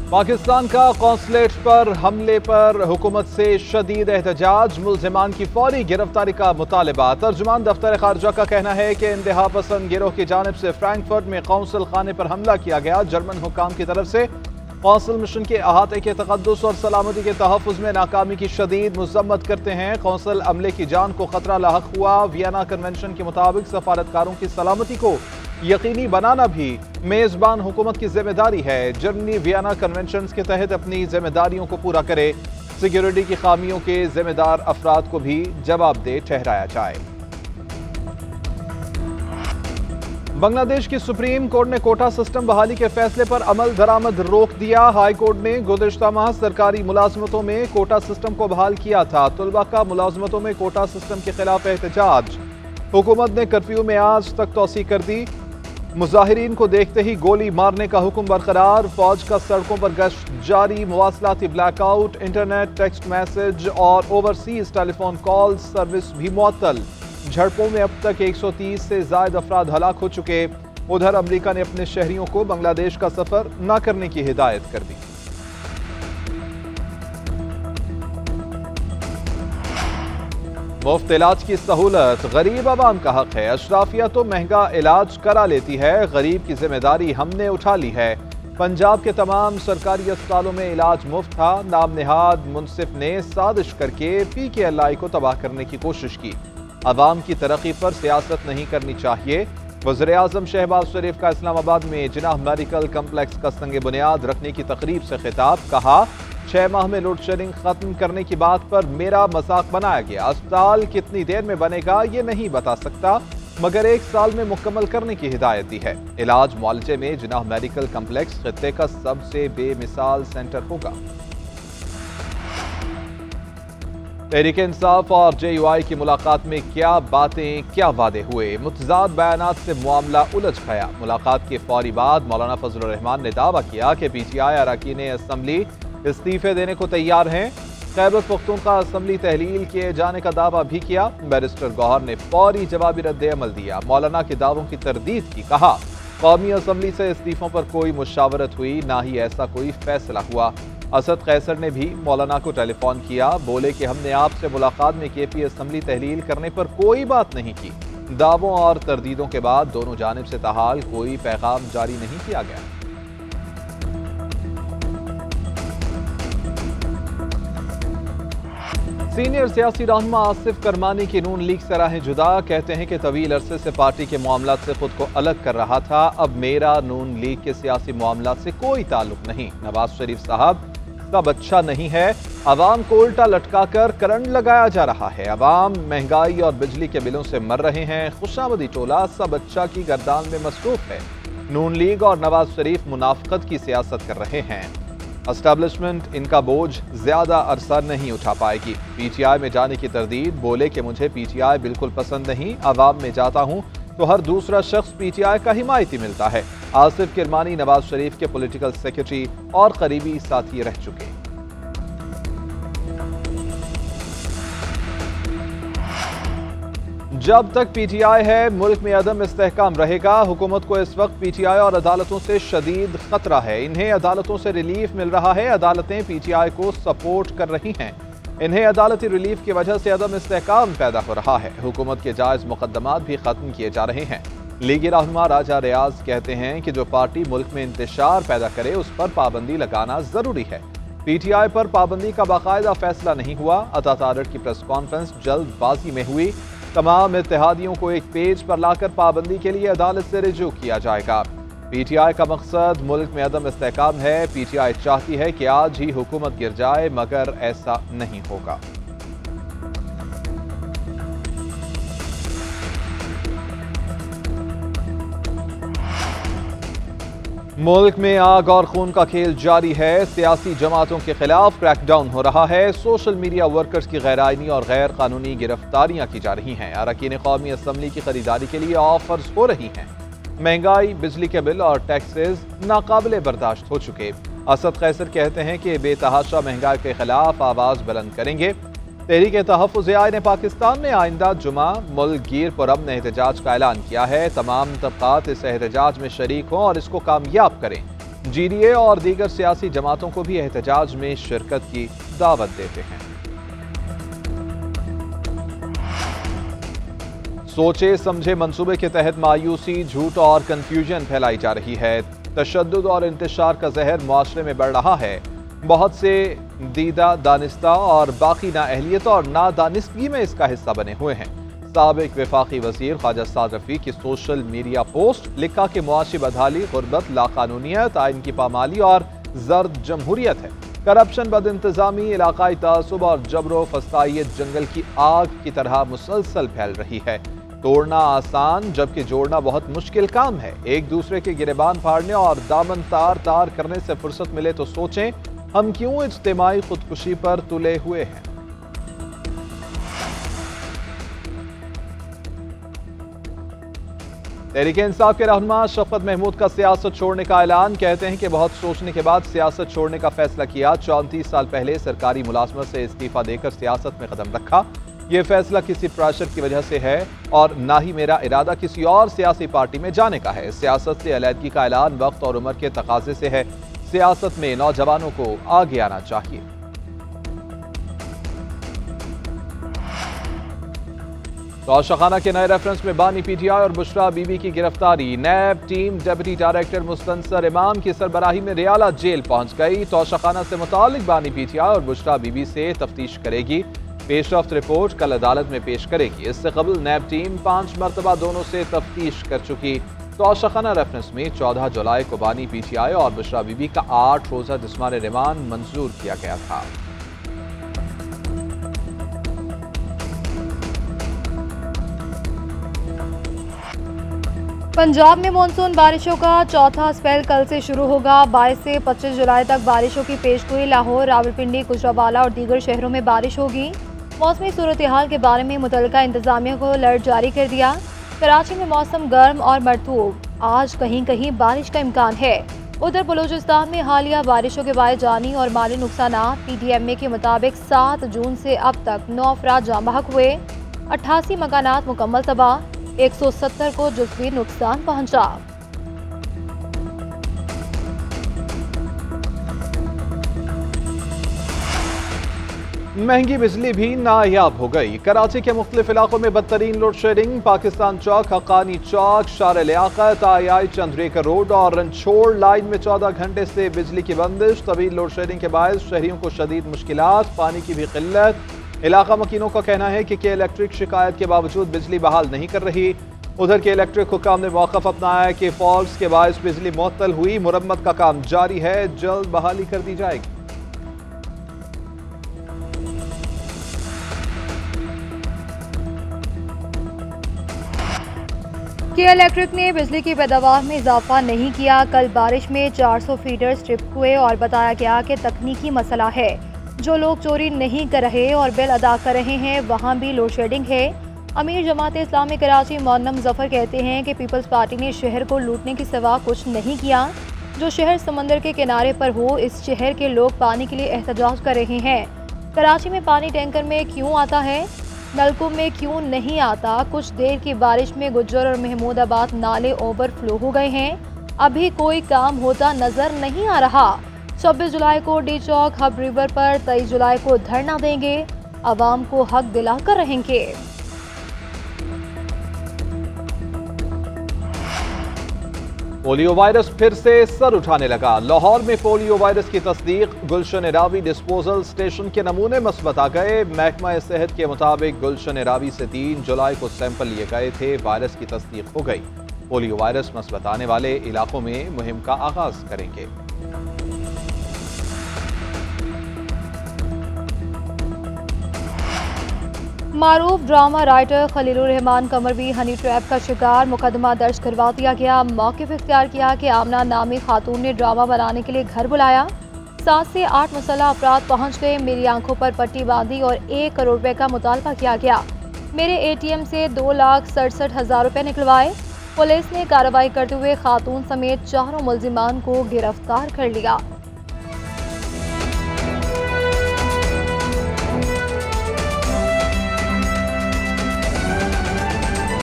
पाकिस्तान का कौंसलेट पर हमले पर हुकूमत से शदीद एहतजाज, मुल्जिमान की फौरी गिरफ्तारी का मुतालबा। तर्जुमान दफ्तर खारजा का कहना है कि इंतहा पसंद गिरोह की जानिब से फ्रैंकफर्ट में कौंसल खाने पर हमला किया गया। जर्मन हुकाम की तरफ से कौंसल मिशन के अहाते के तकद्दुस और सलामती के तहफ़्फ़ुज़ में नाकामी की शदीद मज़म्मत करते हैं। कौंसल अमले की जान को खतरा लाहक हुआ। वियना कन्वेंशन के मुताबिक सफारतकारों की सलामती को यकीनी बनाना भी मेज़बान हुकूमत की जिम्मेदारी है। जर्मनी वियना कन्वेंशन के तहत अपनी जिम्मेदारियों को पूरा करे। सिक्योरिटी की खामियों के जिम्मेदार अफराद को भी जवाबदेह ठहराया जाए। बांग्लादेश की सुप्रीम कोर्ट ने कोटा सिस्टम बहाली के फैसले पर अमल दरामद रोक दिया। हाई कोर्ट ने गुज़िश्ता माह सरकारी मुलाजमतों में कोटा सिस्टम को बहाल किया था। तुलबा का मुलाजमतों में कोटा सिस्टम के खिलाफ एहतजाज। हुकूमत ने कर्फ्यू में आज तक तोसी कर दी। मुजाहिरीन को देखते ही गोली मारने का हुक्म बरकरार। फौज का सड़कों पर गश्त जारी। मवासलाती ब्लैकआउट, इंटरनेट, टेक्स्ट मैसेज और ओवरसीज टेलीफोन कॉल सर्विस भी मुअत्तल। झड़पों में अब तक 130 से ज्यादा अफराद हलाक हो चुके। उधर अमेरिका ने अपने शहरियों को बांग्लादेश का सफर न करने की हिदायत कर दी। मुफ्त इलाज की सहूलत गरीब आवाम का हक है। अशराफिया तो महंगा इलाज करा लेती है, गरीब की जिम्मेदारी हमने उठा ली है। पंजाब के तमाम सरकारी अस्पतालों में इलाज मुफ्त था। नाम नेहाद मुनसिफ ने साजिश करके PKLI को तबाह करने की कोशिश की। अवाम की तरक्की पर सियासत नहीं करनी चाहिए। वज़ीर-ए-आज़म शहबाज शरीफ का इस्लामाबाद में जिनाह मेडिकल कम्प्लेक्स का संग बुनियाद रखने की तकरीब से खिताब। कहा, 6 माह में लोड शेडिंग खत्म करने की बात पर मेरा मजाक बनाया गया। अस्पताल कितनी देर में बनेगा ये नहीं बता सकता, मगर 1 साल में मुकम्मल करने की हिदायत दी है। इलाज मुआलजे में जिनाह मेडिकल कम्प्लेक्स खित्ते का सबसे बेमिसाल सेंटर होगा। तहरीक इंसाफ और JUI की मुलाकात में क्या बातें क्या वादे हुए। मुतजाद बयानात से मामला उलझ गया। मुलाकात के फौरी बाद मौलाना फजलुर रहमान ने दावा किया कि PTI अरकान असम्बली इस्तीफे देने को तैयार हैं। खैबर पख्तूनख्वा असम्बली तहलील किए जाने का दावा भी किया। बैरिस्टर गौहर ने फौरी जवाबी रद्द-ए-अमल दिया। मौलाना के दावों की तरदीद की। कहा, कौमी असम्बली से इस्तीफों पर कोई मुशावरत हुई, ना ही ऐसा कोई फैसला हुआ। असद कैसर ने भी मौलाना को टेलीफोन किया। बोले कि हमने आपसे मुलाकात में KP असम्बली तहलील करने पर कोई बात नहीं की। दावों और तरदीदों के बाद दोनों जानिब से ताहाल कोई पैगाम जारी नहीं किया गया। सीनियर सियासी रहनुमा आसिफ करमानी की नून लीग से राहें जुदा। कहते हैं कि तवील अरसे से पार्टी के मामलात से खुद को अलग कर रहा था। अब मेरा नून लीग के सियासी मामलात से कोई ताल्लुक नहीं। नवाज शरीफ साहब, सब अच्छा नहीं है। अवाम को उल्टा लटका कर करंट लगाया जा रहा है। अवाम महंगाई और बिजली के बिलों से मर रहे हैं। खुशामदी टोला सब अच्छा की गर्दान में मसरूफ है। नून लीग और नवाज शरीफ मुनाफिकत की सियासत कर रहे हैं। एस्टैब्लिशमेंट इनका बोझ ज्यादा अरसा नहीं उठा पाएगी। PTI में जाने की तरदीद। बोले कि मुझे PTI बिल्कुल पसंद नहीं। अवाम में जाता हूं तो हर दूसरा शख्स PTI का हिमायती मिलता है। आसिफ किरमानी नवाज शरीफ के पॉलिटिकल सेक्रेटरी और करीबी साथी रह चुके। जब तक PTI है मुल्क में अदम इस्तेहकाम रहेगा। हुकूमत को इस वक्त PTI और अदालतों से शदीद खतरा है। इन्हें अदालतों से रिलीफ मिल रहा है। अदालतें PTI को सपोर्ट कर रही हैं। इन्हें अदालती रिलीफ की वजह से अदम इस्तेहकाम पैदा हो रहा है। हुकूमत के जायज मुकदमात भी खत्म किए जा रहे हैं। लीगी रहनुमा राजा रियाज कहते हैं कि जो पार्टी मुल्क में इंतशार पैदा करे उस पर पाबंदी लगाना जरूरी है। PTI पर पाबंदी का बाकायदा फैसला नहीं हुआ। अता तारड़ की प्रेस कॉन्फ्रेंस जल्दबाजी में हुई। तमाम इत्तेहादियों को एक पेज पर लाकर पाबंदी के लिए अदालत से रिजू किया जाएगा। PTI का मकसद मुल्क में अदम इस्तेहकाम है। PTI चाहती है कि आज ही हुकूमत गिर जाए, मगर ऐसा नहीं होगा। मुल्क में आग और खून का खेल जारी है। सियासी जमातों के खिलाफ क्रैकडाउन हो रहा है। सोशल मीडिया वर्कर्स की गैर-आइनी और गैर कानूनी गिरफ्तारियां की जा रही हैं। अरकान कौमी असम्बली की खरीदारी के लिए ऑफर्स हो रही हैं। महंगाई, बिजली के बिल और टैक्सेस नाकाबिले बर्दाश्त हो चुके। असद कैसर कहते हैं कि बेतहाशा महंगाई के खिलाफ आवाज बुलंद करेंगे। तहरीक तहफ़्फ़ुज़-ए-आईन पाकिस्तान ने आइंदा जुमा मुल्क गिर पर अमन एहतजाज का ऐलान किया है। तमाम तबकात इस एहतजाज में शरीक हों और इसको कामयाब करें। GDA और दीगर सियासी जमातों को भी एहतजाज में शिरकत की दावत देते हैं। सोचे समझे मंसूबे के तहत मायूसी, झूठ और कंफ्यूजन फैलाई जा रही है। तशद्दुद और इंतशार का जहर मुआशरे में बढ़ रहा है। बहुत से दीदा, दानिस्ता और बाकी नाअहलियत और नादानिस्तगी में इसका हिस्सा बने हुए हैं। साबिक वफाकी वजीर ख्वाजा साद रफीक की सोशल मीडिया पोस्ट लिखा कि मुआशी बदहाली, गुर्बत, लाकानूनियत, आइन की पामाली और जर्द जमहूरियत है। करप्शन, बद इंतजामी, इलाकाई तासुब और जबरो फसाइयत जंगल की आग की तरह मुसलसल फैल रही है। तोड़ना आसान जबकि जोड़ना बहुत मुश्किल काम है। एक दूसरे के गिरेबान फाड़ने और दामन तार तार करने से फुर्सत मिले तो सोचें, हम क्यों इज्तिमाई खुदकुशी पर तुले हुए हैं। तहरीक इंसाफ के रहनुमा शफकत महमूद का सियासत छोड़ने का ऐलान। कहते हैं कि बहुत सोचने के बाद सियासत छोड़ने का फैसला किया। 34 साल पहले सरकारी मुलाजमत से इस्तीफा देकर सियासत में कदम रखा। यह फैसला किसी प्रेशर की वजह से है और ना ही मेरा इरादा किसी और सियासी पार्टी में जाने का है। सियासत से अलहदगी का ऐलान वक्त और उम्र के तकाजे से है। सियासत में नौजवानों को आगे आना चाहिए। तौशाखाना के नए रेफरेंस में बानी PTI और बुशरा बीबी की गिरफ्तारी। नैब टीम डेप्यूटी डायरेक्टर मुस्तनसर इमाम की सरबराही में रियाला जेल पहुंच गई। तौशाखाना से मुतालिक बानी PTI और बुशरा बीबी से तफ्तीश करेगी। पेशरफ्त रिपोर्ट कल अदालत में पेश करेगी। इससे कबल नैब टीम 5 मरतबा दोनों से तफ्तीश कर चुकी। तौशाखाना रेफरेंस में 14 जुलाई को बानी PTI और बुशरा बीबी का 8 रोजा जिस्मानी रिमांड मंजूर किया गया था। पंजाब में मानसून बारिशों का चौथा स्पेल कल से शुरू होगा। 22 से 25 जुलाई तक बारिशों की पेशगोई। लाहौर, रावलपिंडी, गुजरांवाला और दीगर शहरों में बारिश होगी। मौसमी सूरत हाल के बारे में मुतल्लिका इंतजामिया को अलर्ट जारी कर दिया। कराची में मौसम गर्म और मरतूब। आज कहीं कहीं बारिश का इम्कान है। उधर बलूचिस्तान में हालिया बारिशों के बायस जानी और माली नुकसान। PDMA के मुताबिक 7 जून से अब तक 9 अफराद जाँ बहक हुए। 88 मकानात मुकम्मल तबाह। 170 को जुज़वी नुकसान पहुंचा। महंगी बिजली भी नायाब हो गई। कराची के मुख्तलिफ इलाकों में बदतरीन लोड शेडिंग। पाकिस्तान चौक, हक्कानी चौक, शार लियाकत, II चंद्रेकर रोड और रनछोड़ लाइन में 14 घंटे से बिजली की बंदिश। तवील लोड शेडिंग के बायस शहरियों को शदीद मुश्किलात, पानी की भी किल्लत। इलाका मकीनों का कहना है कि इलेक्ट्रिक शिकायत के बावजूद बिजली बहाल नहीं कर रही। उधर के इलेक्ट्रिक हुकाम ने मौक़िफ़ अपनाया है कि फॉल्ट्स के बायस बिजली मुअत्तल हुई। मुरम्मत का काम जारी है, जल्द बहाली कर दी जाएगी। इलेक्ट्रिक ने बिजली की पैदावार में इजाफा नहीं किया। कल बारिश में 400 फीडर स्ट्रिप हुए और बताया गया कि तकनीकी मसला है। जो लोग चोरी नहीं कर रहे और बिल अदा कर रहे हैं वहाँ भी लोड शेडिंग है। अमीर जमात इस्लामी कराची मोन्नम जफर कहते हैं कि पीपल्स पार्टी ने शहर को लूटने के सिवा कुछ नहीं किया। जो शहर समंदर के किनारे पर हो, इस शहर के लोग पानी के लिए एहतजाज कर रहे हैं। कराची में पानी टैंकर में क्यों आता है, नलकों में क्यों नहीं आता। कुछ देर की बारिश में गुज्जर और महमूदाबाद नाले ओवरफ्लो हो गए हैं। अभी कोई काम होता नजर नहीं आ रहा। 26 जुलाई को डी चौक हब रिवर पर, 23 जुलाई को धरना देंगे। आवाम को हक दिलाकर रहेंगे। पोलियो वायरस फिर से सर उठाने लगा। लाहौर में पोलियो वायरस की तस्दीक। गुलशन रावी डिस्पोजल स्टेशन के नमूने मस्बत आ गए। महकमा सेहत के मुताबिक गुलशन रावी से 3 जुलाई को सैंपल लिए गए थे। वायरस की तस्दीक हो गई। पोलियो वायरस मस्बत आने वाले इलाकों में मुहिम का आगाज करेंगे। मारूफ ड्रामा राइटर खलीलुर रहमान कमरवी हनी ट्रैप का शिकार। मुकदमा दर्ज करवा दिया गया। मौक़िफ़ इख्तियार किया कि आमना नामी खातून ने ड्रामा बनाने के लिए घर बुलाया। 7 से 8 मुसल्लह अफराद पहुंच गए। मेरी आंखों पर पट्टी बांधी और 1 करोड़ रुपए का मुतालबा किया गया। मेरे ATM से 2,67,000 रुपए निकलवाए। पुलिस ने कार्रवाई करते हुए खातून समेत 4 मुल्जिमान को गिरफ्तार कर लिया।